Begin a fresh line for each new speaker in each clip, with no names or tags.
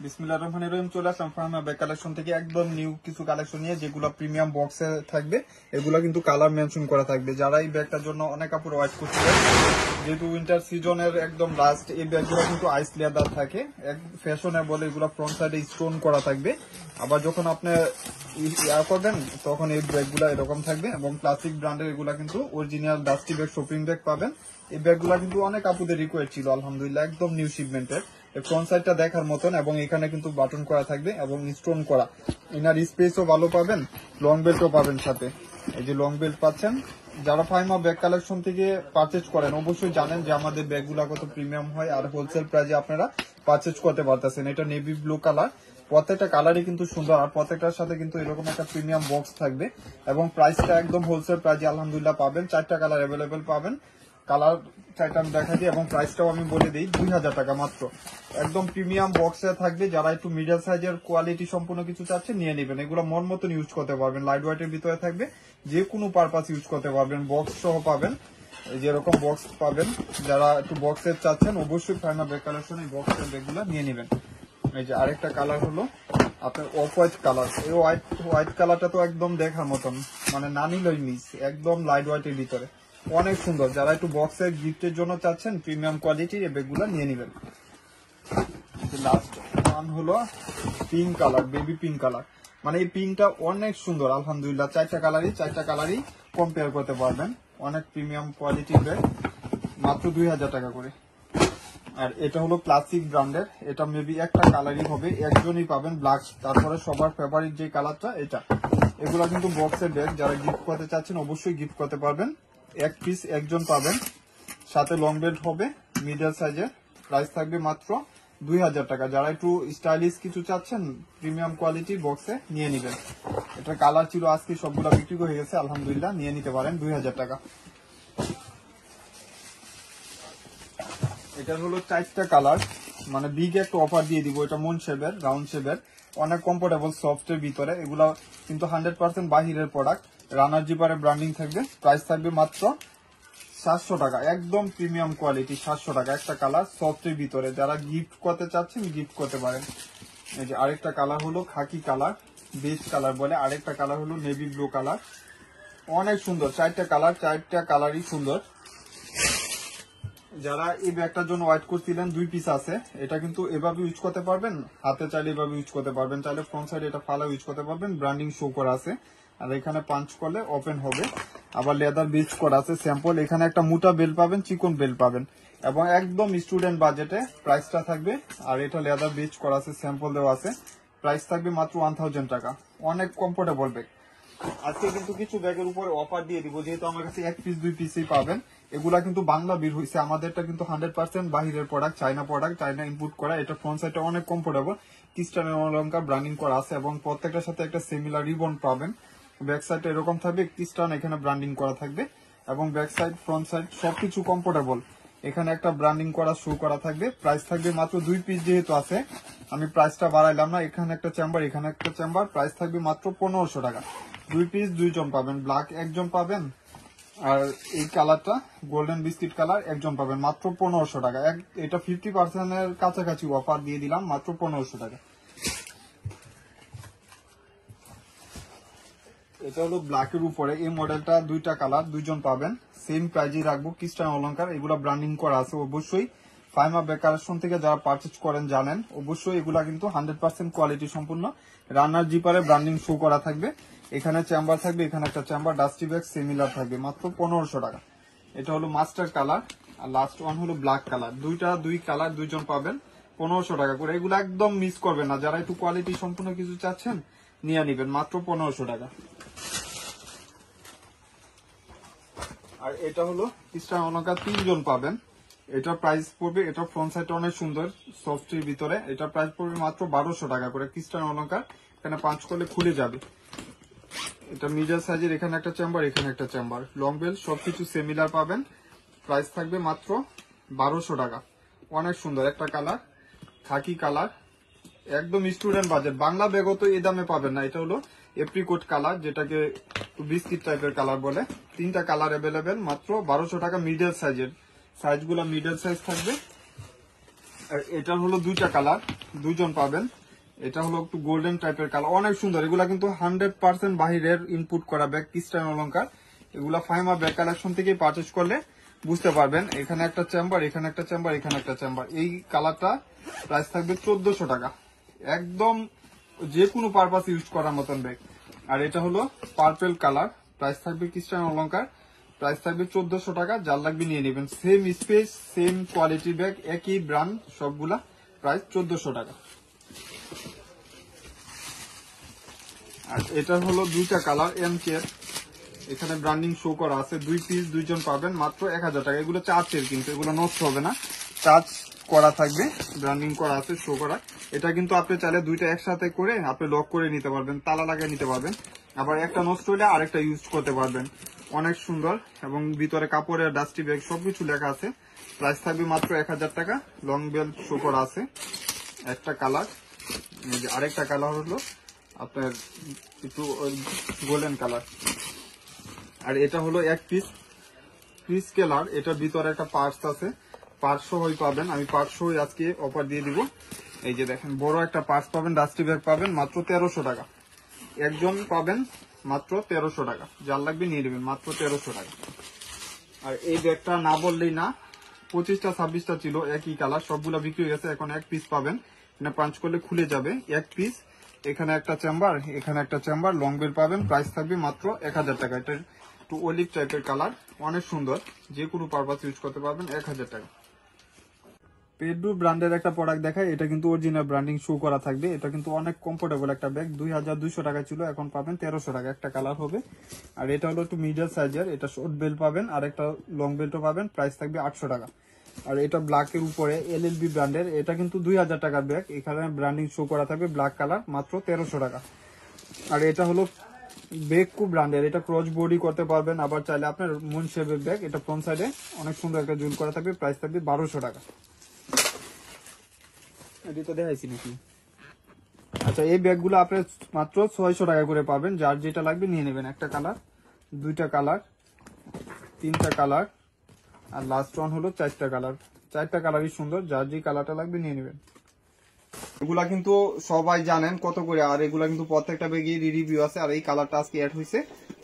বিসমিল্লাহির রহমানির রহিম। চলে আসলাম ফার্মা ব্যাগ কালেকশন থেকে একদম নিউ কিছু কালেকশন নিয়ে, যেগুলো প্রিমিয়াম বক্সে থাকবে। এগুলো কিন্তু কালার মেনশন করা থাকবে। যারা এই ব্যাগটার জন্য অনেক কাপড় ওয়াইট করছিলেন, যেহেতু উইন্টার সিজনের একদম লাস্ট, এই ব্যাগগুলো কিন্তু আইস লেদার থাকে, এক ফ্যাশনেবল। এগুলো ফ্রন্ট সাইডে স্টোন করা থাকবে। আবার যখন আপনি ইয়া করবেন তখন এই ব্যাগগুলো এরকম থাকবে, এবং ক্লাসিক ব্র্যান্ডের এগুলা কিন্তু original dusty bag, shopping bag পাবেন। এই ব্যাগগুলো কিন্তু অনেক আপুদের রিকোয়ার্ড ছিল, আলহামদুলিল্লাহ একদম নিউ শিপমেন্টের। ফ্রন্ট সাইডটা দেখার মতন, এবং এখানে কিন্তু বাটন করা থাকবে এবং স্টোন করা। ইনার স্পেসও ভালো পাবেন, লং বেল্টও পাবেন সাথে। এই যে লং বেল্ট পাচ্ছেন। যারা ফাইমা ব্যাগ কালেকশন থেকে পারচেজ করেন অবশ্যই জানেন যে আমাদের ব্যাগগুলো কত প্রিমিয়াম হয়, আর হোলসেল প্রাইসে আপনারা পারচেজ করতে পারতেছেন। এটা নেভি ব্লু কালার, প্রত্যেকটা কালারই কিন্তু সুন্দর, আর প্রত্যেকটার সাথে কিন্তু এরকম একটা প্রিমিয়াম বক্স থাকবে, এবং প্রাইসটা একদম হোলসেল প্রাইসে আলহামদুলিল্লাহ পাবেন। 4টা কালার অ্যাভেলেবেল পাবেন। কালার চারটা আমি দেখা দিই, এবং প্রাইসটাও আমি বলে দিই, 2000 টাকা মাত্র। একদম প্রিমিয়াম বক্সে থাকবে। যারা একটু মিডল সাইজের কোয়ালিটি সম্পূর্ণ কিছু চাচ্ছে নিয়ে নেবেন। এগুলো মন মতন ইউজ করতে পারবেন, লাইট ওয়েটের ভিতরে থাকবে, যে কোনো পারপাস ইউজ করতে পারবেন। বক্স সহ পাবেন, যেরকম বক্স পাবেন। যারা একটু বক্সের চাচ্ছেন অবশ্যই ফাইমা ব্যাগ কালেকশন এই বক্সের ব্যাগগুলো নিয়ে নেবেন। এই যে আরেকটা কালার হলো আপনার অফ হোয়াইট কালার। এই হোয়াইট কালারটা তো একদম দেখার মতন, মানে না নিলেই মিস, একদম লাইট হোয়াইটের ভিতরে অনেক সুন্দর। যারা একটু বক্সের গিফটের জন্য চাচ্ছেন প্রিমিয়াম কোয়ালিটির এই ব্যাগগুলো নিয়ে নেবেন। লাস্ট ওয়ান হলো pink colour, baby pink colour. মানে এই পিঙ্কটা অনেক সুন্দর আলহামদুলিল্লাহ। 4টা কালারই কম্পেয়ার করতে পারবেন। অনেক প্রিমিয়াম কোয়ালিটির ব্যাগ, মাত্র 2000 টাকা করে। আর এটা হলো ক্লাসিক ব্র্যান্ডের। এটা মেবি একটা কালারই হবে, একজনই পাবেন ব্ল্যাক। তারপরে সবার ফেভারিট যে কালারটা এটা। এগুলা কিন্তু বক্সের ব্যাগ, যারা গিফট করতে চাচ্ছেন অবশ্যই গিফট করতে পারবেন। এক পিস একজন পাবেন, সাথে লং বেল্ট হবে মিডল সাইজের। প্রাইস থাকবে মাত্র 2000 টাকা। যারা একটু স্টাইলিশ কিছু চাচ্ছেন প্রিমিয়াম কোয়ালিটি বক্সে নিয়ে নেবেন। এটা কালার ছিল, আজকে সবগুলা বিক্রি হয়ে গেছে আলহামদুলিল্লাহ, নিয়ে নিতে পারেন 2000 টাকা। এটা হলো 4টা কালার, মানে বিগ একটা অফার দিয়ে দিব। এটা মন শেপের, রাউন্ড শেপের, অনেক কমফোর্টেবল সফটের ভিতরে। এগুলা কিন্তু 100% বাহিরের প্রোডাক্ট। রানার জিপারে ব্র্যান্ডিং থাকবে। প্রাইস থাকবে মাত্র 700 টাকা। একদম প্রিমিয়াম কোয়ালিটি, 700 টাকা। একটা কালার সফটের ভিতরে, যারা গিফট করতে চাচ্ছেন গিফট করতে পারেন। এই যে আরেকটা কালার হলো খাকি কালার, বেজ কালার বলে। আরেকটা কালার হলো নেভি ব্লু কালার, অনেক সুন্দর। 4টা কালার, 4টা কালারই সুন্দর। যারা এই ব্যাগটার জন্য ওয়াইট করছিলেন, 2 পিস আছে। এটা কিন্তু এভাবে ইউজ করতে পারবেন, হাতে চাইলে এভাবে ইউজ করতে পারবেন, চাইলে ফ্রন্ট সাইডে এটা ফালা ইউজ করতে পারবেন। ব্র্যান্ডিং শো করা আছে, আর এখানে পাঞ্চ করলে ওপেন হবে। আবার লেদার বেজ করা আছে স্যাম্পল। এখানে একটা মোটা বেল পাবেন, চিকন বেল পাবেন, এবং একদম স্টুডেন্ট বাজেটে প্রাইসটা থাকবে। আর এটা লেদার বেজ করা আছে, স্যাম্পল দেওয়া আছে। প্রাইস থাকবে মাত্র 1000 টাকা। অনেক কমফোর্টেবল ব্যাগ। আজকে কিন্তু কিছু ব্যাগের উপরে অফার দিয়ে দিব, যেহেতু আমার কাছে 1 পিস 2 পিসই পাবেন। এগুলা কিন্তু বাংলা বের হয়েছে, আমাদেরটা কিন্তু 100% বাহিরের প্রোডাক্ট, চাইনা ইম্পোর্ট করা। এটা ফ্রন্ট সাইডটা অনেক কমফোর্টেবল, ক্রিস্টানো অলঙ্কার ব্র্যান্ডিং করা আছে, এবং প্রত্যেকটার সাথে একটা সিমিলার রিবন পাবেন। ব্যাক সাইডটা এরকম থাকবে, ক্রিস্টান এখানে ব্র্যান্ডিং করা থাকবে, এবং ব্যাক সাইড ফ্রন্ট সাইড সবকিছু কমফোর্টেবল। এখানে একটা ব্র্যান্ডিং করা শো করা থাকবে। প্রাইস থাকবে মাত্র 2 পিস, যেহেতু আছে আমি প্রাইসটা বাড়াইলাম না। এখানে একটা চেম্বার, এখানে একটা চেম্বার। প্রাইস থাকবে মাত্র 1500 টাকা। 2 পিস 2 জন পাবেন, ব্ল্যাক একজন পাবেন, আর এই কালারটা গোল্ডেন বিস্কিট কালার একজন পাবেন, মাত্র 1500 টাকা। এটা 50% এর কাছাকাছি অফার দিয়ে দিলাম, মাত্র 1500 টাকা। এটা হলো ব্ল্যাকের উপরে, এই মডেলটা 2টা কালার, 2 জন পাবেন। সেম প্রাইজই রাখবো, ক্রিস্টান অলঙ্কার। এগুলা ব্র্যান্ডিং করা আছে। অবশ্যই ফাইমা ব্যাগ কালেকশন থেকে যারা পারচেজ করেন জানেন, অবশ্যই এগুলা কিন্তু 100% কোয়ালিটি সম্পূর্ণ। রানার জিপারে ব্র্যান্ডিং শো করা থাকবে। এখানে চেম্বার থাকবে, এখানে একটা চেম্বার, ডাস্টি ব্যাগ সিমিলার থাকবে, মাত্র 1500 টাকা। এটা হলো মাস্টার কালার, আর লাস্ট ওয়ান হলো ব্ল্যাক কালার। 2 কালার 2 জন পাবেন, 1500 টাকা করে। এগুলো একদম মিস করবেন না। যারা একটু কোয়ালিটি সম্পূর্ণ কিছু চাচ্ছেন নিয়ে নিবেন, মাত্র 1500 টাকা। আর এটা হলো ক্রিস্টান অলঙ্কার, 3 জন পাবেন। এটা প্রাইস পড়বে, এটা ফ্রন্ট সাইডটা অনেক সুন্দর সফটের ভিতরে। এটা প্রাইস পড়বে মাত্র 1200 টাকা করে। ক্রিস্টান অলঙ্কার, এখানে পাঁচ করলে খুলে যাবে। এটা মিডল সাইজের, এখানে একটা চেম্বার, এখানে একটা চেম্বার, লং বেল সবকিছু সিমিলার পাবেন। প্রাইস থাকবে মাত্র 1200 টাকা। অনেক সুন্দর একটা কালার, খাকি কালার, একদম স্টুডেন্ট বাজেট। বাংলা ব্যাগও তো এই দামে পাবেন না। এটা হলো এপ্রিকোট কালার, যেটাকে বিস্কিট টাইপের কালার বলে। 3টা কালার অ্যাভেলেবেল, মাত্র 1200 টাকা। মিডল সাইজের, সাইজগুলো মিডল সাইজ থাকবে। আর এটা হলো 2টা কালার, দুইজন পাবেন। এটা হলো একটু গোল্ডেন টাইপের কালার, অনেক সুন্দর। এগুলা কিন্তু 100% বাহিরের ইনপুট করা ব্যাগ, ক্রিস্টান অলংকার। এগুলা ফাইমা ব্যাগ কালেকশন থেকে পারচেজ করলে বুঝতে পারবেন। এখানে একটা চেম্বার, এখানে একটা চেম্বার, এখানে একটা চেম্বার। এই কালারটা প্রাইস থাকবে 1400 টাকা, একদম যে কোনো পারপাস ইউজ করার মতন ব্যাগ। আর এটা হলো পার্পেল কালার, প্রাইস থাকবে ক্রিস্টান অলংকার, প্রাইস থাকবে 1400 টাকা। যার লাগবে নিয়ে নেবেন। Same space, same quality bag, একই ব্র্যান্ড সবগুলা, প্রাইস 1400 টাকা। আর এটা হলো দুইটা কালার এমকে, এখানে ব্র্যান্ডিং শো করা আছে, 2 পিস দুইজন পাবেন মাত্র 1000 টাকা। এগুলো চার্জের, কিন্তু এগুলো নষ্ট হবে না, চার্জ করা থাকবে, ব্র্যান্ডিং করা আছে, শো করা। এটা কিন্তু আপনি চাইলে দুইটা একসাথে করে আপনি লক করে নিতে পারবেন, তালা লাগিয়ে নিতে পারবেন। আবার একটা নষ্ট হলে আরেকটা ইউজ করতে পারবেন। অনেক সুন্দর, এবং ভিতরে কাপড়ের ডাস্টি ব্যাগ সবকিছু লেখা আছে। প্রাইস থাকবে মাত্র 1000 টাকা। লং বেল শো করা আছে, একটা কালার। আরেকটা কালার হলো আপনার একটু গোল্ডেন কালার। আর এটা হলো এক পিস পিস কালার, এটার ভিতরে একটা পার্স আছে, পার্স সহই পাবেন। আমি পার্স সহই আজকে অফার দিয়ে দিব। এই যে দেখেন, বড় একটা পার্স পাবেন, ডাস্টি ব্যাগ পাবেন মাত্র 1300 টাকা। একজন পাবেন মাত্র 1300 টাকা। যার লাগবে নিয়ে নেবেন, মাত্র 1300 টাকা। আর এই ব্যাগটা না বললেই না, 25টা 26টা ছিল একই কালার, সবগুলা বিক্রি হয়ে গেছে। এখন এক পিস পাবেন, পাঞ্চ করলে খুলে যাবে এক পিস। এখানে একটা চেম্বার, এখানে একটা চেম্বার, লং বেল পাবেন। প্রাইস থাকবে মাত্র 1000 টাকা। এটা একটু অলিভ টাইপের কালার, অনেক সুন্দর, যে কোনো পারপাস ইউজ করতে পারবেন। 1000 টাকা। পেডু ব্র্যান্ডের একটা প্রোডাক্ট দেখায়, এটা কিন্তু অরিজিনাল ব্র্যান্ডিং শো করা থাকবে। এটা কিন্তু অনেক কমফোর্টেবল একটা ব্যাগ, 2200 টাকা ছিল, এখন পাবেন 1300 টাকা। একটা কালার হবে। আর এটা হলো একটু মিডল সাইজের, এটা শর্ট বেল্ট পাবেন, আর একটা লং বেল্টও পাবেন। প্রাইস থাকবে 800 টাকা। আর এটা ব্ল্যাকের উপরে এলএলবি ব্র্যান্ডের, এটা কিন্তু 2000 টাকার ব্যাগ, এখানে ব্র্যান্ডিং শো করা থাকবে, ব্ল্যাক কালার, মাত্র 1300 টাকা। আর এটা হলো বেকু ব্র্যান্ডের, এটা ক্রস বডি করতে পারবেন, আবার চাইলে আপনার মুন শেপের ব্যাগ। এটা ফ্রন্ট সাইডে অনেক সুন্দর একটা জুল করা থাকবে। প্রাইস থাকবে 1200 টাকা। এটা তো দেখাইছি নাকি? আচ্ছা, এই ব্যাগগুলো আপনি মাত্র 600 টাকা করে পাবেন। যার যেটা লাগবে নিয়ে নেবেন। একটা কালার, দুইটা কালার, তিনটা কালার, আর লাস্ট ওয়ান হলো 4টা কালার। 4টা কালারই সুন্দর, যার যে কালারটা লাগবে নিয়ে নেবেন। এগুলা কিন্তু সবাই জানেন কত করে, আর এগুলা কিন্তু প্রত্যেকটা ব্যাগে রিভিউ আছে। আর এই কালারটা আজকে অ্যাড হয়েছে,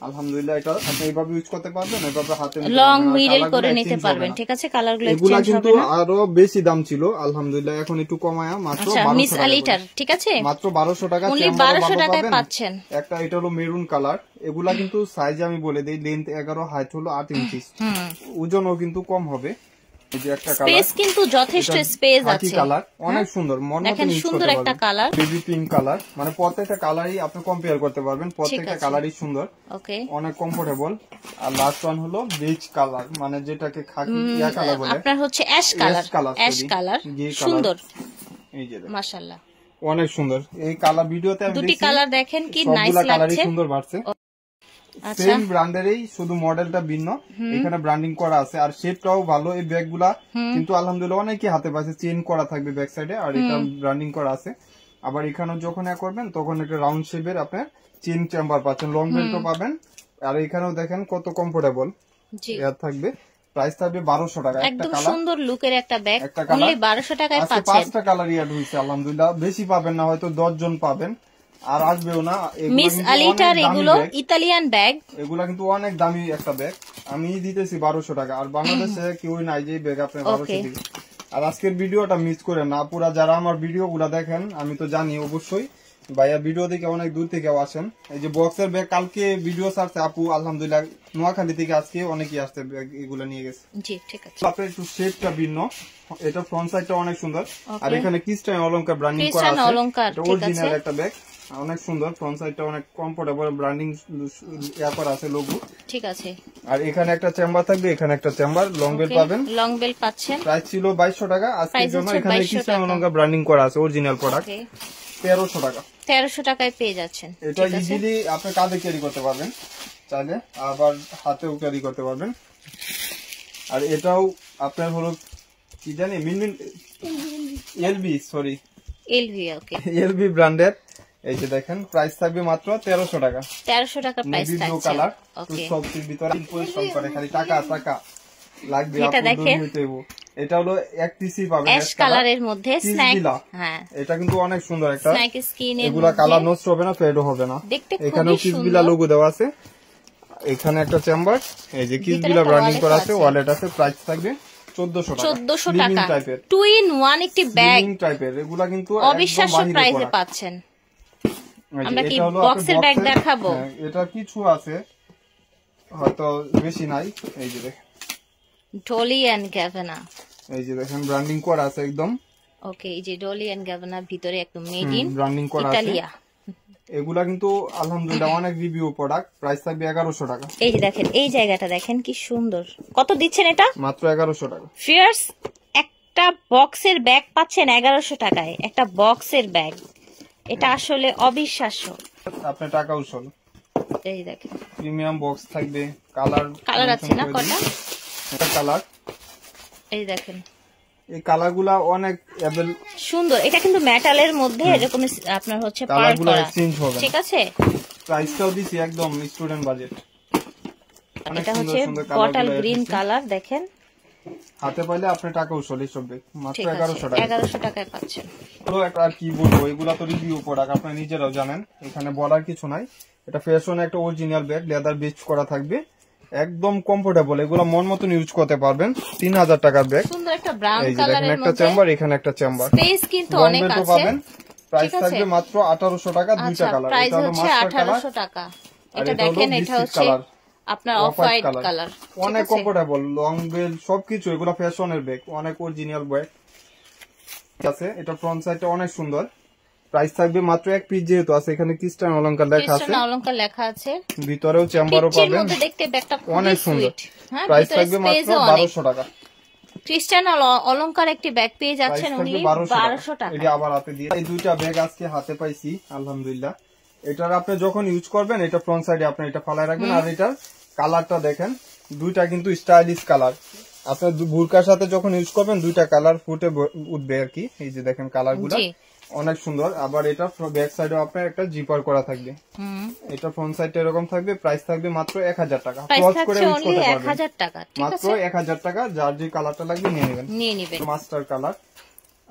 আলহামদুলিল্লাহ। এটা আপনি এইভাবে ইউজ করতে পারবেন, এভাবে হাতে
লং মিডল করে নিতে পারবেন। ঠিক আছে, কালারগুলো
এগুলা কিন্তু আরো বেশি দাম ছিল, আলহামদুলিল্লাহ এখন একটু কমায়া মাত্র 1200 টাকা।
আলিটার ঠিক আছে,
মাত্র 1200 টাকা,
উনি 1200 টাকায় পাচ্ছেন।
একটা এটা হলো মেরুন কালার। এগুলা কিন্তু সাইজ আমি বলে দেই, লেন্থ 11, হাইট হলো 8 ইঞ্চি, ওজনও কিন্তু কম হবে। এই যে একটা কালার,
স্পেস কিন্তু যথেষ্ট স্পেস আছে।
কালার অনেক সুন্দর, মন মতো ইউজ করতে
সুন্দর একটা কালার,
বেবি পিঙ্ক কালার। মানে প্রত্যেকটা কালারই আপনি কম্পেয়ার করতে পারবেন, প্রত্যেকটা কালারই সুন্দর,
ওকে,
অনেক কমফোর্টেবল। আর লাস্ট ওয়ান হলো বেজ কালার, মানে যেটাকে খাকি ইয়া কালার বলে,
আপনার হচ্ছে অ্যাশ কালার, অ্যাশ কালার, সুন্দর,
এই যে
মাশাআল্লাহ
অনেক সুন্দর। এই কালার ভিডিওতে আমি
দুটি কালার দেখেন কি নাইস
লাগছে, কালারই
লাগছে,
সুন্দর বাড়ছে। সেম ব্র্যান্ডেরই, শুধু মডেলটা ভিন্ন, এখানে ব্র্যান্ডিং করা আছে। আর শেপটাও ভালো। এই ব্যাগগুলা কিন্তু আলহামদুলিল্লাহ অনেকে হাতে পাচ্ছে, চেইন করা থাকবে ব্যাক সাইডে, আর এটা ব্র্যান্ডিং করা আছে। আবার এখানে যখন করবেন তখন একটা রাউন্ড শেপের আপনার চেইন চেম্বার পাচ্ছেন, লং বেল্টও পাবেন। আর এখানেও দেখেন কত কমফোর্টেবল এয়ার থাকবে। প্রাইস থাকবে 1200 টাকা।
একদম সুন্দর লুকের একটা ব্যাগ, অনলি 1200 টাকায় পাচ্ছেন।
5টা কালার অ্যাড হইছে, আলহামদুলিল্লাহ। বেশি পাবেন না, হয়তো 10 জন পাবেন, আর আসবেও না।
মিস আলিটার এগুলো ইতালিয়ান ব্যাগ,
এগুলা কিন্তু অনেক দামি একটা ব্যাগ। আমি দিতেছি 1200 টাকা, আর বাংলাদেশে কেউ নাই যে ব্যাগ আপনি 1200 দিবেন। আর আজকের ভিডিওটা মিস করে না, পুরা যারা আমার ভিডিও গুলা দেখেন, আমি তো জানি অবশ্যই ভাইয়া ভিডিও দেখে অনেক দূর থেকে আসেন। এই যে বক্সের ব্যাগ, কালকে ভিডিও ছাড়ছে আপু, আলহামদুলিল্লাহ নোয়াখালী থেকে আজকে অনেকেই আসছে ব্যাগ, এগুলো নিয়ে গেছে।
জি ঠিক আছে।
আপনার একটু শেপটা ভিন্ন, এটা ফ্রন্ট সাইডটা অনেক সুন্দর। আর এখানে ক্রিস্টান অলংকার ব্র্যান্ডিং করা আছে, এটা অরিজিনাল একটা ব্যাগ, অনেক সুন্দর। ফ্রন্ট সাইডটা অনেক কমফোর্টেবল, ব্র্যান্ডিং ইয়া করা আছে, লোগো ঠিক আছে। আর এখানে একটা চেম্বার থাকবে, এখানে একটা চেম্বার, লং বেল পাবেন,
লং বেল পাচ্ছেন।
প্রাইস ছিল 2200 টাকা আজকের জন্য। এখানে ক্রিস্টান অলংকার ব্র্যান্ডিং করা আছে, অরিজিনাল প্রোডাক্ট, 1300 টাকা।
1300 টাকায় পেয়ে যাচ্ছেন।
এটা ইজিলি আপনি কাঁধে ক্যারি করতে পারবেন চাইলে, আবার হাতেও ক্যারি করতে পারবেন। আর এটাও আপনার হলো কি জানি, মিনমিন এলবি, সরি
এলভি, ওকে,
এলবি ব্র্যান্ডের। এই যে দেখেন, প্রাইস থাকবে মাত্র 1300 টাকা।
1300 টাকা প্রাইস থাকছে। ওকে,
সবটির ভিতরে পরিশ্রম করে, খালি টাকা টাকা লাগবে,
এটা দেখেন,
এটা হলো এক পিসি পাবেন
অ্যাশ কালারের মধ্যে স্ন্যাক।
কিসবিলা।
হ্যাঁ,
এটা কিন্তু অনেক সুন্দর একটা
স্ন্যাক স্কিনের
এগুলা কালার নষ্ট হবে না, ফেডও হবে না।
দেখতে
এখানেও
খুবই
কিসবিলা
সুন্দর।
লোগো দেওয়া আছে। এখানে একটা চেম্বার, এই যে কিসবিলা
একটা
ব্র্যান্ডিং
wallet
করা আছে,
আছে।
ওয়ালেট আছে, প্রাইস থাকবে 1400 টাকা।
1400
Slimming
টাকা
টাইপের,
2 in 1 একটি ব্যাগ
Slimming টাইপের এগুলা কিন্তু
অবিশ্বাস্য
একদম বাহিরে
প্রাইসে
করা।
পাচ্ছেন।
এই যে
আমরা কি
এটা হলো
বক্সের
আপনার
ব্যাগ
box এর-
দেখাবো?
হ্যাঁ, এটা কিছু আছে, হয়তো বেশি নাই। এই যে দেখেন,
ডলি এন্ড গ্যাভানা।
এই যে দেখেন ব্র্যান্ডিং করা আছে একদম,
ওকে, এই যে ডলি এন্ড গ্যাভানার ভিতরে একদম মেড ইন
ব্র্যান্ডিং করা আছে।
ইতালিয়া।
এগুলা কিন্তু আলহামদুলিল্লাহ অনেক রিভিউ প্রোডাক্ট, প্রাইস থাকবে 1100 টাকা।
এই যে দেখেন, এই জায়গাটা দেখেন কি সুন্দর। কত দিচ্ছেন এটা?
মাত্র 1100 টাকা।
ফিয়ার্স, একটা বক্সের ব্যাগ পাচ্ছেন 1100 টাকায়। একটা বক্সের ব্যাগ, এটা আসলে অবিশ্বাস্য।
আপনার টাকা উসল,
এই দেখেন
প্রিমিয়াম বক্স থাকবে, কালার
কালার আছে না কটা?
এটা কালার,
এই দেখেন
এই কালারগুলা অনেক এভেল,
সুন্দর। এটা কিন্তু মেটালের মধ্যে এরকম আপনার হচ্ছে পার
কালারগুলো
করা,
এক্সচেঞ্জ হবে না।
ঠিক আছে?
প্রাইসটাও দিছি একদম স্টুডেন্ট বাজেট। অনেক
এটা
সুন্দর
হচ্ছে
সুন্দর
বটল
কালারগুলো
গ্রিন
এসেছে।
কালার, দেখেন।
হাতে পাইলে আপনার টাকা উসল এইসব ব্যাগ, মাত্র
ঠিক আছে,
1100 টাকা।
1100 টাকায় পাচ্ছেন।
হলো একটা, আর কি বলবো, এগুলা তো রিভিউ প্রোডাক্ট, আপনারা নিজেরাও জানেন, এখানে বলার কিছু নাই। এটা ফ্যাশন একটা অরিজিনাল ব্যাগ, লেদার বেস্ট করা থাকবে, একদম কমফোর্টেবল। এগুলো মন মতন ইউজ করতে পারবেন। 3000 টাকার ব্যাগ।
সুন্দর একটা ব্রাউন
এই যে দেখেন
কালারের
একটা
মধ্যে,
চেম্বার, এখানে একটা চেম্বার,
স্পেস কিন্তু অনেক আছে।
পাবেন। প্রাইস
ঠিক আছে?
থাকবে মাত্র 1800 টাকা, দুইটা
আচ্ছা,
কালার।
প্রাইস
এটা হলো
হচ্ছে
মাস্টার কালার,
1800 টাকা।
আর
এটা
এটা হলো
দেখেন, এটা
বিস্কিট
হচ্ছে
কালার,
আপনার of
off white
white colour.
অনেক কমফোর্টেবল, লং বেল সবকিছু, এগুলো ফ্যাশনের ব্যাগ, অনেক অরিজিনাল ব্যাগ আছে। এটা ফ্রন্ট সাইডটা অনেক সুন্দর। প্রাইস থাকবে মাত্র এক পিস, যেহেতু আছে এখানে ক্রিস্টান অলংকার লেখা আছে,
ক্রিস্টান অলংকার লেখা আছে।
ভিতরেও চেম্বারও
পিচির
পাবেন,
মধ্যে দেখতে ব্যাগটা
অনেক
খুবই
সুন্দর।
সুইট। হ্যাঁ,
প্রাইস
ভিতরে
থাকবে মাত্র
স্পেসও অনেক।
1200 টাকা।
ক্রিস্টান অলংকার একটি ব্যাগ পেয়ে
প্রাইস
যাচ্ছেন
থাকবে
উনি 1200 টাকা।
এটা আবার হাতে দিয়ে, এই দুইটা ব্যাগ আজকে হাতে পাইছি আলহামদুলিল্লাহ। এটার আপনি যখন ইউজ করবেন, এটা ফ্রন্ট সাইডে আপনি এটা ফালায় রাখবেন। আর এটার কালারটা দেখেন, দুইটা কিন্তু স্টাইলিশ কালার। আপনার বুরকার সাথে যখন ইউজ করবেন, দুইটা কালার ফুটে উঠবে আর কি। এই যে দেখেন কালারগুলো
জি।
অনেক সুন্দর। আবার এটা ব্যাক সাইডেও আপনার একটা জিপার করা থাকবে। এটা ফ্রন্ট সাইডটা এরকম থাকবে। প্রাইস থাকবে মাত্র 1000 টাকা।
প্রাইস
ক্রস করে
থাকছে
ইউজ
অনলি
করতে পারবেন
1000 টাকা। ঠিক
মাত্র
আছে,
1000 টাকা। যার যে কালারটা লাগবে নিয়ে নেবেন।
নিয়ে নেবেন।
মাস্টার কালার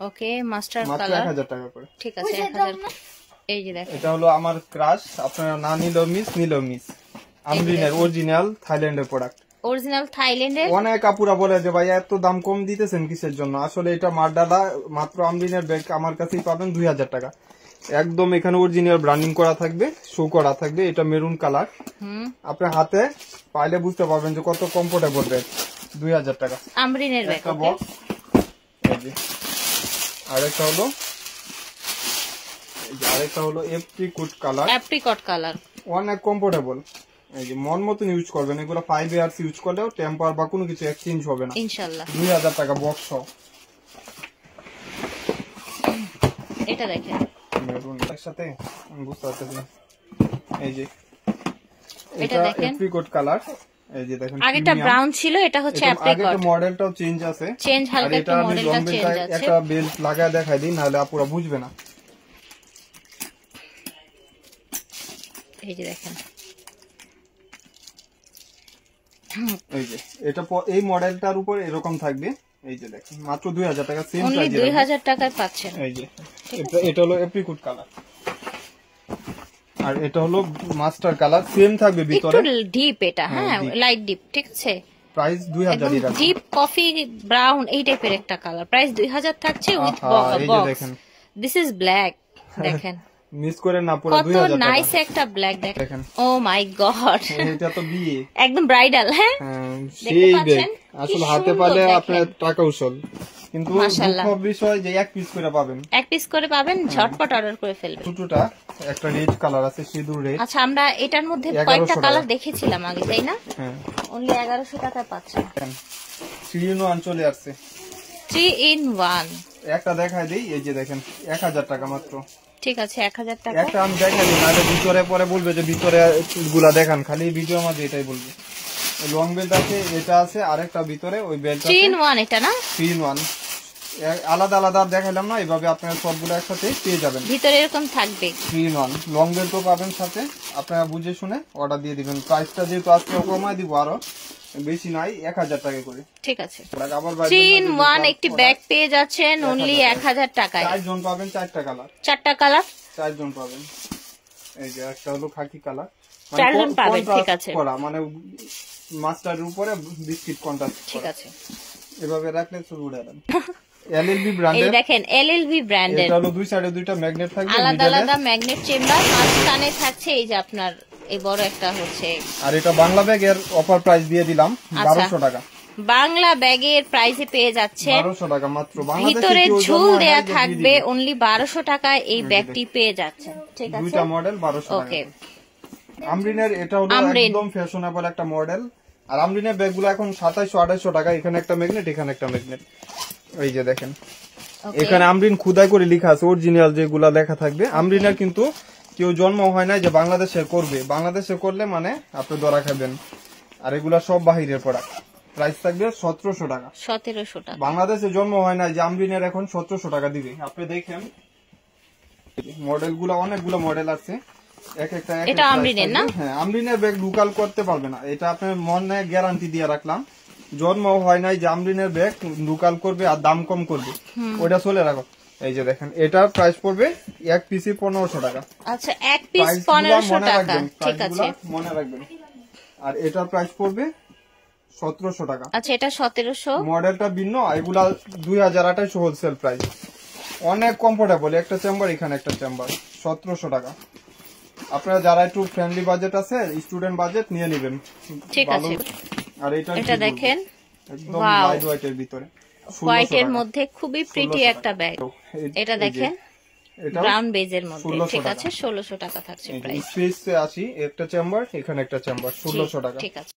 ওকে, মাস্টার
মাত্র
কালার,
1000 টাকা করে।
ঠিক আছে 1000। এই যে দেখেন,
এটা হলো আমার ক্রাশ, আপনারা না নিলেও মিস, নিলেও মিস। আমরিনের অরিজিনাল থাইল্যান্ডের প্রোডাক্ট।
অরিজিনাল থাইল্যান্ডের।
অনেক আপুরা বলে যে ভাই এত দাম কম দিতেছেন কিসের জন্য। আসলে এটা মারডালা, মাত্র আমরিনের ব্যাগ আমার কাছেই পাবেন 2000 টাকা। একদম এখানে অরিজিনাল ব্র্যান্ডিং করা থাকবে, শো করা থাকবে। এটা মেরুন কালার, আপনার হাতে পাইলে বুঝতে পারবেন যে কত কমফোর্টেবল ব্যাগ। 2000 টাকা
আমরিনের ব্যাগ।
একটা
ওকে,
বক্স। এই যে আরেকটা হলো, এই যে আরেকটা হলো এপ্রিকট কালার,
অ্যাপ্রিকট কালার।
অনেক কমফোর্টেবল। এই যে মন মতন ইউজ করবেন। এগুলো 5 ইয়ার্স ইউজ করলেও টেম্পার বা কোনো কিছু এক্সচেঞ্জ হবে না।
ইনশাআল্লাহ।
2000 টাকা বক্স সহ।
এটা দেখেন,
মেরুন এর সাথে আমি বুঝতে পারতেছি না। এই যে
এটা
এটা
দেখেন।
Apricot colour. এই যে দেখেন,
আগেটা ব্রাউন ছিল, এটা হচ্ছে
আগে
অ্যাপ্রিকট।
মডেলটাও চেঞ্জ আছে,
চেঞ্জ,
আর
হালকা
এটা
একটু
আমি
মডেলটা
লম্বেলটা
চেঞ্জ আছে।
একটা বেল্ট লাগায় দেখাই দিই, নাহলে আপুরা বুঝবে না।
এই যে দেখেন,
এই যে এটা এই মডেলটার উপর এরকম থাকবে। এই যে দেখেন মাত্র 2000 টাকা, সেম
অনলি
প্রাইস।
2000 টাকায় পাচ্ছেন।
এই যে এটা হলো এপ্রিকট কালার, আর এটা হলো মাস্টার কালার, সেম থাকবে
একটু
ভিতরে।
ডিপ এটা, হ্যাঁ
deep।
লাইট ডিপ, ঠিক আছে।
প্রাইস 2000 টাকা।
ডিপ কফি ব্রাউন এই টাইপের একটা কালার, প্রাইস 2000 থাকছে উইথ
এই যে
বক্স।
দেখেন,
দিস ইজ ব্ল্যাক, দেখেন
মিস করে না, পুরো
কত
2000 টাকা।
নাইস একটা ব্ল্যাক,
দেখেন।
দেখেন। ও মাই গড,
এটা তো বিয়ে,
একদম ব্রাইডাল। হ্যাঁ,
সেই
পাচ্ছেন?
ব্যাগ
কি
আসলে হাতে
সুন্দর
পালে
দেখেন।
আপনার টাকা উসল। কিন্তু
মাশাআল্লাহ।
দুঃখ বিষয় যে এক পিস করে পাবেন,
এক পিস করে পাবেন, ঝটপট অর্ডার করে ফেলবেন।
ছোটটা একটা রেড কালার আছে, সিঁদুর রেড।
আচ্ছা, আমরা এটার মধ্যে
1100
কয়েকটা
টাকা।
কালার দেখেছিলাম আগে, তাই না?
হ্যাঁ,
অনলি 1100 টাকায় পাচ্ছেন।
3 in 1 চলে আসছে।
3 in 1।
একটা দেখায় দেই, এই যে দেখেন 1000 টাকা মাত্র।
ঠিক আছে, 1000 টাকা।
একটা আমি দেখাই দিই, নাহলে ভিতরে পরে বলবে যে ভিতরে গুলা দেখান, খালি ভিডিও মাঝে এটাই বলবে। লং বেল্ট আছে, এটা আছে, আরেকটা ভিতরে ওই বেল্ট
3
আছে।
in 1 এটা না?
3 in 1 আলাদা আলাদা দেখাইলাম না, এইভাবে আপনারা সবগুলো একসাথে পেয়ে যাবেন।
ভিতরে এরকম থাকবে।
3 in 1 লং বেল্টও পাবেন সাথে। আপনারা বুঝে শুনে অর্ডার দিয়ে দিবেন। প্রাইসটা যেহেতু আজকে কমায় দিব আরো, বেশি নাই, 1000 টাকা করে।
ঠিক আছে,
আবার
3 in 1 একটি ব্যাগ পেয়ে যাচ্ছেন অনলি 1000 টাকায়।
4 জন পাবেন, 4টা কালার,
4টা কালার,
4 জন পাবেন। এই যে একটা হলো খাকি কালার,
4 জন পাবেন। ঠিক আছে,
মানে মাস্টারের উপরে বিস্কিট কন্ট্রাস্ট।
ঠিক আছে,
এভাবে রাখলে শুরু উড়ে যাবে। এলএলবি
এই
ব্র্যান্ডের,
দেখেন এলএলবি ব্র্যান্ডের,
এটা হলো দুই সাইডে দুইটা ম্যাগনেট থাকবে,
আলাদা
মিডলে।
আলাদা ম্যাগনেট চেম্বার, মাঝখানে থাকছে এই যে আপনার এই বড় একটা হচ্ছে।
আর এটা বাংলা ব্যাগের অফার প্রাইস দিয়ে দিলাম
আচ্ছা।
1200 টাকা।
বাংলা ব্যাগের প্রাইসে পেয়ে যাচ্ছেন,
1200 টাকা মাত্র।
ভিতরে ঝুল দেয়া থাকবে অনলি 1200 টাকায় এই ব্যাগটি পেয়ে যাচ্ছেন। ঠিক আছে,
দুইটা মডেল 1200 টাকা।
ওকে।
আমরিনের এটা হলো
আমরিন।
একদম ফ্যাশনেবল একটা মডেল। আর আমরিনের ব্যাগগুলো এখন 2700-2800 টাকা। এখানে একটা ম্যাগনেট, এখানে একটা ম্যাগনেট। এই যে দেখেন,
ওকে।
এখানে আমরিন খুদাই করে লেখা আছে, অরিজিনাল যেগুলা লেখা থাকবে। আমরিনের কিন্তু কেউ জন্ম হয় না যে বাংলাদেশে করবে, বাংলাদেশে করলে মানে আপনি ধরা খাবেন। আর এগুলা সব বাহিরের প্রোডাক্ট। প্রাইস থাকবে 1700 টাকা।
1700 টাকা।
বাংলাদেশে জন্ম হয় না যে আমরিনের এখন 1700 টাকা দিবে। আপনি দেখেন মডেল গুলা, অনেকগুলো মডেল আছে, এক একটা এক
এটা
এক
আমরিনের
price
না?
থাকবে। হ্যাঁ, আমরিনের ব্যাগ লোকাল করতে পারবে না, এটা আপনার মনে গ্যারান্টি দিয়ে রাখলাম। জন্ম হয় নাই যে আমরিনের ব্যাগ লোকাল করবে আর দাম কম করবে, ওইটা চলে রাখো। এই যে দেখেন, এটার প্রাইস পড়বে এক পিসে 1500 টাকা।
আচ্ছা, এক পিস
Price গুলা
1500
মনে
টাকা।
রাখবেন,
ঠিক
price
আছে,
গুলা মনে রাখবেন। আর এটার প্রাইস পড়বে 1700 টাকা।
আচ্ছা এটা 1700।
মডেলটা ভিন্ন, এগুলা 2028 হোলসেল প্রাইস। অনেক কমফোর্টেবল, একটা চেম্বার, এখানে একটা চেম্বার, 1700 টাকা। আপনারা যারা একটু ফ্রেন্ডলি বাজেট আছে, স্টুডেন্ট বাজেট নিয়ে নেবেন।
ঠিক আছে,
আর এটা
এটা দেখেন,
একদম
Wow.
লাইট ওয়েটের ভিতরে, 1600
হোয়াইটের
টাকা।
মধ্যে খুবই প্রিটি
1600
একটা ব্যাগ। এটা
এই যে,
দেখেন,
এটা
ব্রাউন বেজের মধ্যে।
1600
ঠিক
টাকা।
আছে, 1600 টাকা থাকছে প্রাইস।
স্পেসে আসি, একটা চেম্বার, এখানে একটা চেম্বার, 1600 টাকা।
ঠিক আছে।